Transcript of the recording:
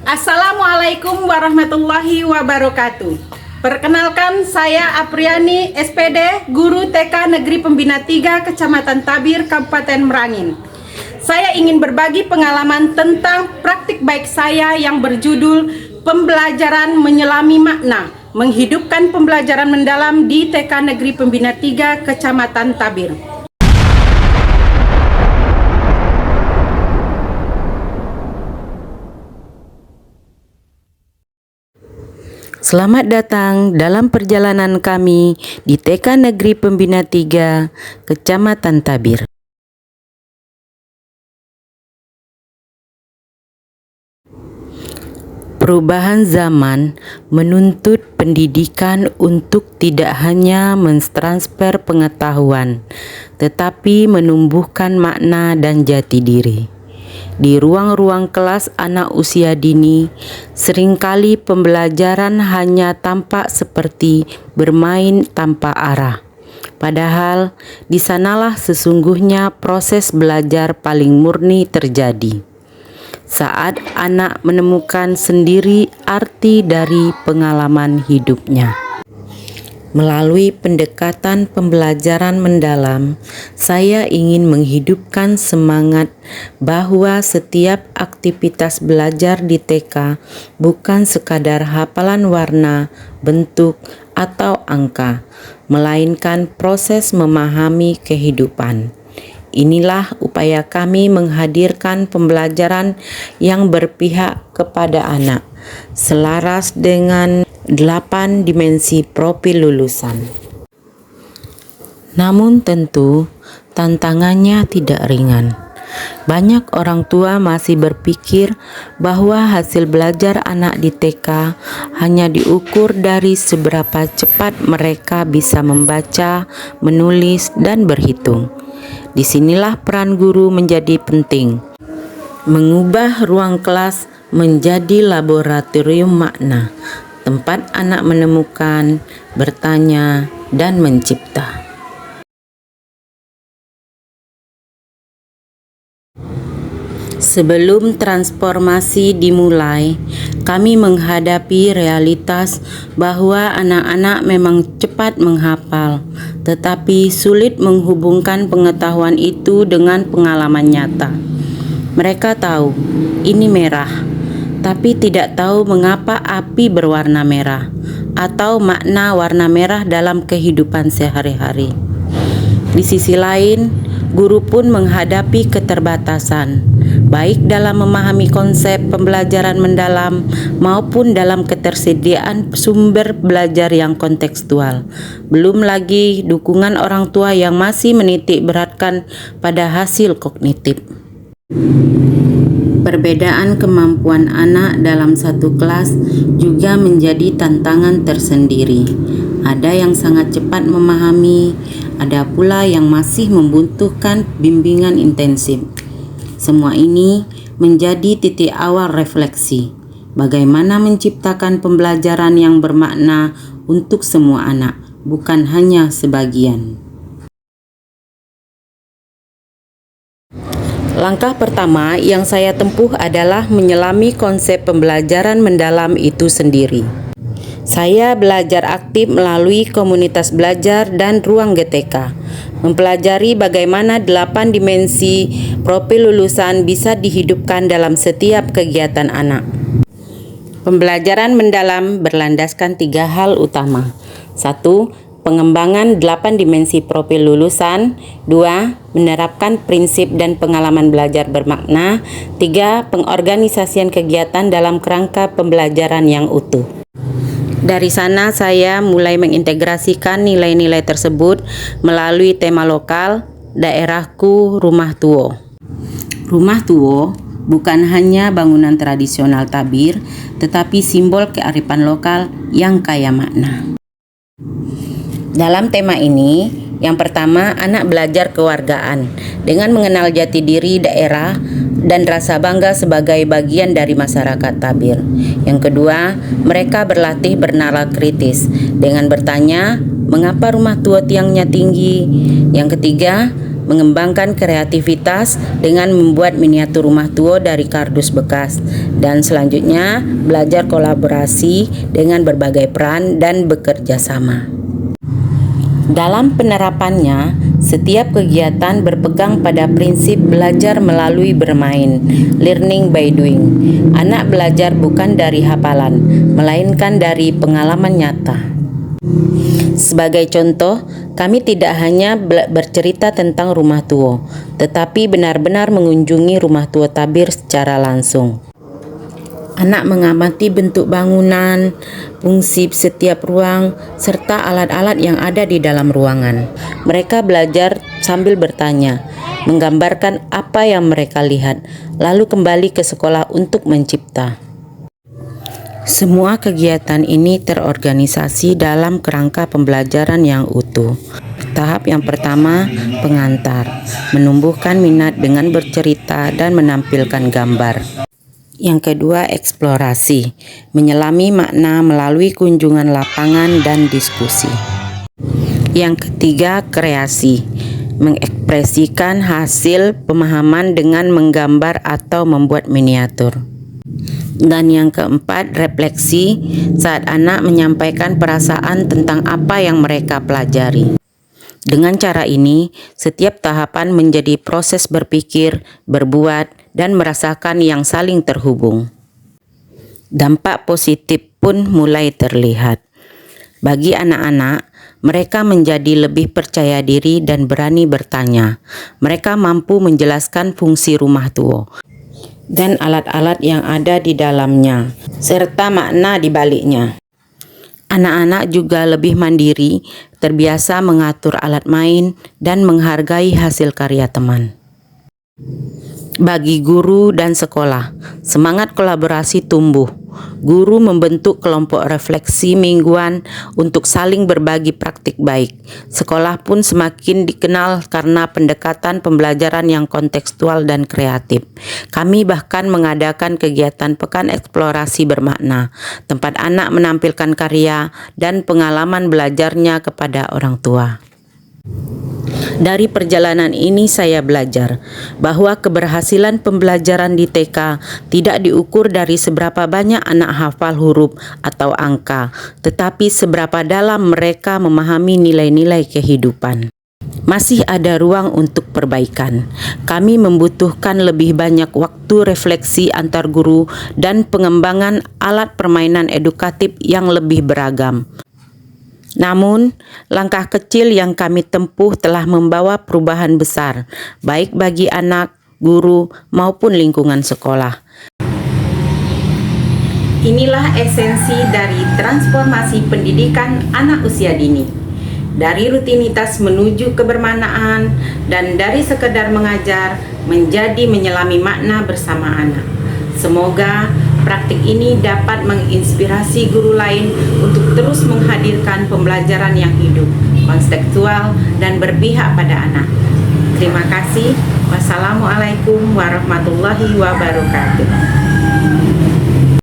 Assalamualaikum warahmatullahi wabarakatuh. Perkenalkan, saya Apriani, SPD, Guru TK Negeri Pembina 3, Kecamatan Tabir, Kabupaten Merangin. Saya ingin berbagi pengalaman tentang praktik baik saya yang berjudul Pembelajaran Menyelami Makna, menghidupkan pembelajaran mendalam di TK Negeri Pembina 3, Kecamatan Tabir. Selamat datang dalam perjalanan kami di TK Negeri Pembina 3, Kecamatan Tabir. Perubahan zaman menuntut pendidikan untuk tidak hanya mentransfer pengetahuan, tetapi menumbuhkan makna dan jati diri. Di ruang-ruang kelas anak usia dini, seringkali pembelajaran hanya tampak seperti bermain tanpa arah. Padahal di sanalah sesungguhnya proses belajar paling murni terjadi. Saat anak menemukan sendiri arti dari pengalaman hidupnya. Melalui pendekatan pembelajaran mendalam, saya ingin menghidupkan semangat bahwa setiap aktivitas belajar di TK bukan sekadar hafalan warna, bentuk, atau angka, melainkan proses memahami kehidupan. Inilah upaya kami menghadirkan pembelajaran yang berpihak kepada anak, selaras dengan 8 dimensi profil lulusan. Namun tentu tantangannya tidak ringan. Banyak orang tua masih berpikir bahwa hasil belajar anak di TK hanya diukur dari seberapa cepat mereka bisa membaca, menulis, dan berhitung. Disinilah peran guru menjadi penting, mengubah ruang kelas menjadi laboratorium makna, tempat anak menemukan, bertanya, dan mencipta. Sebelum transformasi dimulai, kami menghadapi realitas bahwa anak-anak memang cepat menghafal, tetapi sulit menghubungkan pengetahuan itu dengan pengalaman nyata. Mereka tahu ini merah, tapi tidak tahu mengapa api berwarna merah atau makna warna merah dalam kehidupan sehari-hari. Di sisi lain, guru pun menghadapi keterbatasan, baik dalam memahami konsep pembelajaran mendalam maupun dalam ketersediaan sumber belajar yang kontekstual. Belum lagi dukungan orang tua yang masih menitik beratkan pada hasil kognitif. Perbedaan kemampuan anak dalam satu kelas juga menjadi tantangan tersendiri. Ada yang sangat cepat memahami, ada pula yang masih membutuhkan bimbingan intensif. Semua ini menjadi titik awal refleksi, bagaimana menciptakan pembelajaran yang bermakna untuk semua anak, bukan hanya sebagian. Langkah pertama yang saya tempuh adalah menyelami konsep pembelajaran mendalam itu sendiri. Saya belajar aktif melalui komunitas belajar dan ruang GTK, mempelajari bagaimana 8 dimensi profil lulusan bisa dihidupkan dalam setiap kegiatan anak. Pembelajaran mendalam berlandaskan 3 hal utama. 1. Pengembangan 8 dimensi profil lulusan. 2. Menerapkan prinsip dan pengalaman belajar bermakna. 3. Pengorganisasian kegiatan dalam kerangka pembelajaran yang utuh. Dari sana saya mulai mengintegrasikan nilai-nilai tersebut melalui tema lokal, daerahku Rumah Tuo. Rumah Tuo bukan hanya bangunan tradisional Tabir, tetapi simbol kearifan lokal yang kaya makna. Dalam tema ini, yang pertama, anak belajar kewargaan dengan mengenal jati diri daerah dan rasa bangga sebagai bagian dari masyarakat Tabir. Yang kedua, mereka berlatih bernalar kritis dengan bertanya, mengapa rumah tua tiangnya tinggi? Yang ketiga, mengembangkan kreativitas dengan membuat miniatur rumah tua dari kardus bekas, dan selanjutnya belajar kolaborasi dengan berbagai peran dan bekerja sama. Dalam penerapannya, setiap kegiatan berpegang pada prinsip belajar melalui bermain, learning by doing. Anak belajar bukan dari hafalan, melainkan dari pengalaman nyata. Sebagai contoh, kami tidak hanya bercerita tentang rumah tua, tetapi benar-benar mengunjungi rumah tua Tabir secara langsung. Anak mengamati bentuk bangunan, fungsi setiap ruang, serta alat-alat yang ada di dalam ruangan. Mereka belajar sambil bertanya, menggambarkan apa yang mereka lihat, lalu kembali ke sekolah untuk mencipta. Semua kegiatan ini terorganisasi dalam kerangka pembelajaran yang utuh. Tahap yang pertama, pengantar, menumbuhkan minat dengan bercerita dan menampilkan gambar. Yang kedua, eksplorasi, menyelami makna melalui kunjungan lapangan dan diskusi. Yang ketiga, kreasi, mengekspresikan hasil pemahaman dengan menggambar atau membuat miniatur. Dan yang keempat, refleksi, saat anak menyampaikan perasaan tentang apa yang mereka pelajari. Dengan cara ini, setiap tahapan menjadi proses berpikir, berbuat, dan merasakan yang saling terhubung. Dampak positif pun mulai terlihat. Bagi anak-anak, mereka menjadi lebih percaya diri dan berani bertanya. Mereka mampu menjelaskan fungsi rumah tua dan alat-alat yang ada di dalamnya, serta makna di baliknya. Anak-anak juga lebih mandiri, terbiasa mengatur alat main, dan menghargai hasil karya teman. Bagi guru dan sekolah, semangat kolaborasi tumbuh. Guru membentuk kelompok refleksi mingguan untuk saling berbagi praktik baik. Sekolah pun semakin dikenal karena pendekatan pembelajaran yang kontekstual dan kreatif. Kami bahkan mengadakan kegiatan pekan eksplorasi bermakna, tempat anak menampilkan karya dan pengalaman belajarnya kepada orang tua. Dari perjalanan ini saya belajar bahwa keberhasilan pembelajaran di TK tidak diukur dari seberapa banyak anak hafal huruf atau angka, tetapi seberapa dalam mereka memahami nilai-nilai kehidupan. Masih ada ruang untuk perbaikan. Kami membutuhkan lebih banyak waktu refleksi antar guru dan pengembangan alat permainan edukatif yang lebih beragam. Namun, langkah kecil yang kami tempuh telah membawa perubahan besar, baik bagi anak, guru, maupun lingkungan sekolah. Inilah esensi dari transformasi pendidikan anak usia dini. Dari rutinitas menuju kebermanaan dan dari sekedar mengajar menjadi menyelami makna bersama anak. Semoga praktik ini dapat menginspirasi guru lain untuk terus menghadirkan pembelajaran yang hidup, kontekstual, dan berpihak pada anak. Terima kasih. Wassalamualaikum warahmatullahi wabarakatuh.